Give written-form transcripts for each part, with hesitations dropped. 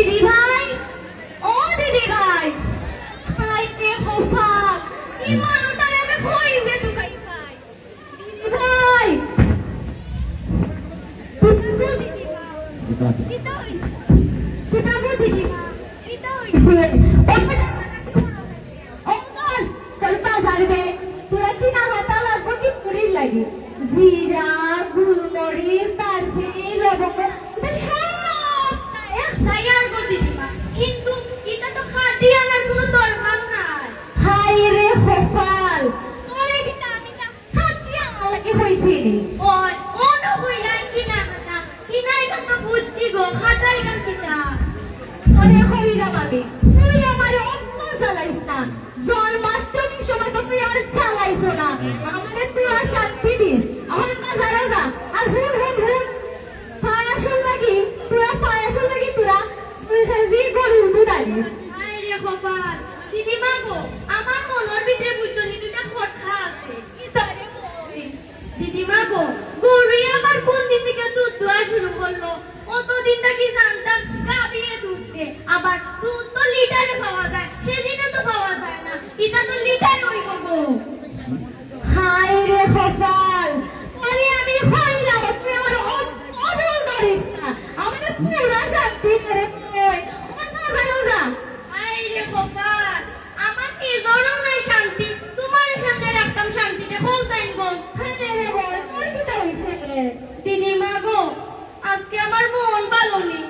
দিদি ভাই, ও দিদি ভাই, খাইতে খোফা কি মানুষটা এবে কইবে তো খাই ভাই। দিদি ভাই, দিদি ভাই, কিতা হইছে? কিতা গো দিদি ভাই, কিতা হইছে? অঙ্কল, তোর বাজার বে, তোরা কিনা হাতা লাগবো কি করে লাগে? জিরা, গুলমরিচ, দারচিনি, লবঙ্গ, এটা সব একসাথে আনবো দিদি ভাই। কিন্তু এটা তো খাটি আনার কোনো দরকার নাই। হাই রে কপাল, তোরে কিটা আমি না খাটি আনা লাগে হইছে রে। ওই ওনো হইলাই কিনা হাতা, কিনা এটা তো বুঝছি গো, খাটাই কান কিটা। ওরে হইরা ভাবি, তুই আমারে অন্য জ্বালাইস না। জন্মাষ্টমীর সময় তো তুই আমার জ্বালাইছো না। আমারে তুই আর শান্তি দিস। আমার বাজারে যা, আর হুন হুন হুন। পায়াসের লাগি, তোরা তুই যে গরুর দুধ আনিস। হায় রে কপাল, দিদিমা গো, আমার মনের ভিতরে বুঝছনি দুইটা খটকা আছে। কি তারে বই? দিদিমা গো, গরুই আবার কোন দিন থেকে দুধ দোয়া শুরু করলো? অতদিন কি জানতাম গাবিয়ে দুধ দে। আবার দুধ তো লিটারে পাওয়া যায়, সেদিনে তো পাওয়া যায় না। এটা তো লিটারে হইব গো। হায় রে কপাল, আরে আমি হইলাম তুই আমার অডল ধরিস না। আমাকে পুরা শান্তি করে কই আমার না ভালো না। হায় রে কপাল, আমার নিজেরও নাই শান্তি, তোমার সামনে রাখতাম শান্তিতে বলতেন গো। হ্যাঁ রে বল, তোর কি হইছে রে? দিদিমা গো, আজকে আমার মন ভালো নেই।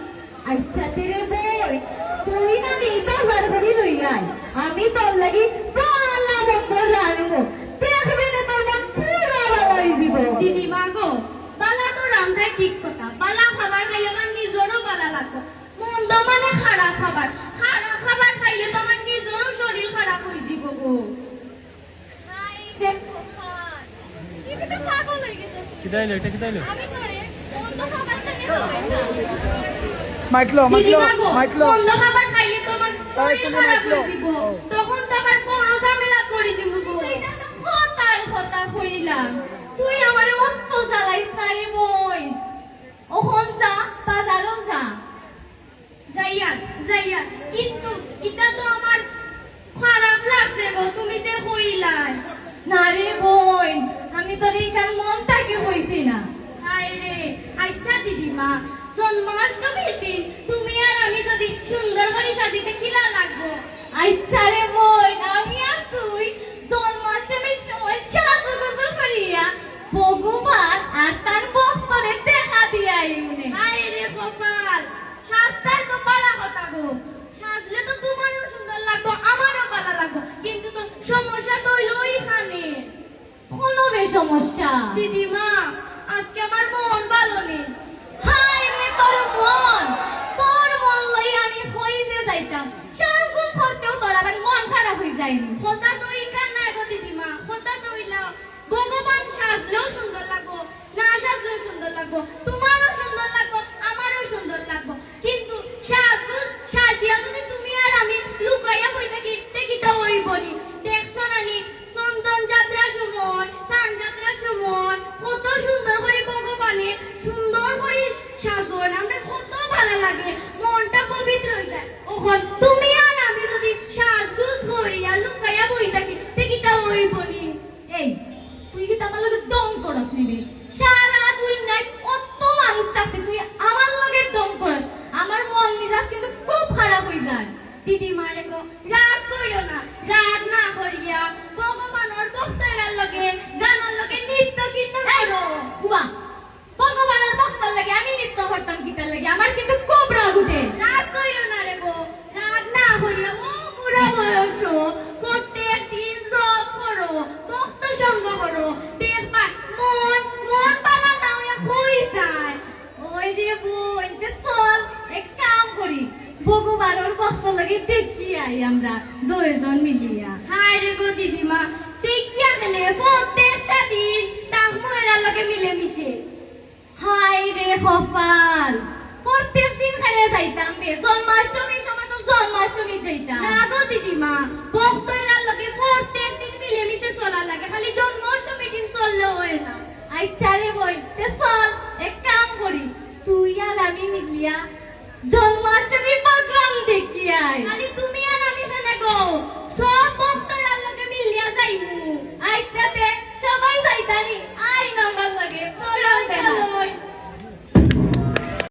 আচ্ছা তেরে বই, তুই না নেই বাজার করে লই আয়, আমি তোর লাগি বালা মন্দ রানবো। দেখবে না তোর মন পুরা ভালো হয়ে যাব। দিদিমা গো, বালা তো রান্ধায় ঠিক কথা, বালা খাবার খাইলে আমার নিজেরও বালা লাগবে। মন্দ মানে খারাপ খাবার, খারাপ খাবার খাইলে তো আমার নিজেরও শরীর খারাপ হয়ে যাব গো। হাই রে কপাল, তুই তো পাগল হয়ে গেছিস। কি দাইলো এটা, কি দাইলো? আমি তোরে মন্দ খাবার খাইলে হবে না। মাইকলো মন্দ খাবার খাইলে তো আমার শরীর খারাপ হয়ে যাব। তখন তো আবার বড় ঝামেলা করে দিব গো। এটা তো কথা কইলাম, তুই আমারে অত জ্বালাইস না রে বই। ওহন যা, বাজারও যা। যাইয়া, কিন্তু এটা তো আমার খারাপ লাগছে গো, তুমি যে কইলাই। না রে বই, আমি তোর এইখান মন থেকে কইছি না। হায় রে, আচ্ছা দিদিমা, জন্মাষ্টমীর দিন তুমি আর আমি যদি সুন্দর করে সাজিতে কিলা লাগবো? আচ্ছা রে বই, আমি আর তুই জন্মাষ্টমীর সময় সাজুগুজু করিয়া ভগবান আর তার ভক্তরে দেখা দিয়া আইউনে। হায় রে কপাল, শাস্তার তো পালা কথা গো। সাজলে তো তোমারও সুন্দর লাগবো, আমারও ভালো লাগবো, কিন্তু তো সমস্যা তো হইলো ওইখানে। কোনো সমস্যা? দিদিমা, আজকে আমার মন ভালো নেই। হায় রে তোর মন লই আমি হইতে যাইতাম, সাজগোজ করতেও তোর আবার মন খারাপ হয়ে যায়নি। কথা তো ইকার না গো দিদিমা, কথা তো হইলা ভগবান সাজলেও সুন্দর লাগবো, না সাজলেও সুন্দর লাগবো, তোমারও সুন্দর লাগবো, আমারও সুন্দর লাগবো। কিন্তু সাজগোজ সাজিয়া যদি তুমি আর আমি লুকাইয়া বই থাকি, দেখিটা হইবনি। দেখছো নানি চন্দন যাত্রার সময়, সান যাত্রার সময় কত সুন্দর করে ভগবানে সুন্দর করে সাজোন, আমরা কত ভালো লাগে, মনটা পবিত্র হয়ে যায়। ওখন তুমি আর আমি যদি সাজগোজ করিয়া লুকাইয়া বই থাকি, দেখিটা হইবনি। এই তুই কি আমার লগে দম করস নিবি? সারা তুই নাই কত মানুষ থাকতে তুই আমার লগে দম করস, আমার মন মিজাজ কিন্তু খুব খারাপ হয়ে যায়। দিদি মারে গো, রাগ কইরো না, রাগ না করিয়া ভগবানের ভক্তের লগে গানের লগে নৃত্য কীর্তন করো। বুবা, ভগবানের ভক্তের লগে আমি নৃত্য করতাম কিতার লাগে? আমার কিন্তু খুব রাগ উঠে। রাগ কইরো না রে গো, রাগ না করিয়া ও বুড়া বয়স প্রত্যেক দিন জপ করো, ভক্ত সঙ্গ করো, দেখবা মন পালা না হয়ে যায়। ওই রে বোন, চল এক কাম করি, ভগবানের ভক্ত লাগে দেখি আই আমরা দুইজন মিলিয়া। হায় রে গো দিদিমা, দেখিয়া কেন প্রত্যেকটা দিন তাহময়ের লগে মিলে মিশে। হায় রে কপাল, প্রত্যেক দিন খানে যাইতাম বে, জন্মাষ্টমীর সময় তো জন্মাষ্টমী যাইতাম না গো দিদিমা। ভক্তের লগে প্রত্যেক দিন মিলে মিশে চলা লাগে, খালি জন্মাষ্টমী দিন চললে হয় না। আচ্ছা রে বই, চল এক কাম করি, তুই আর আমি মিলিয়া জন্মাষ্টমীর খালি তুই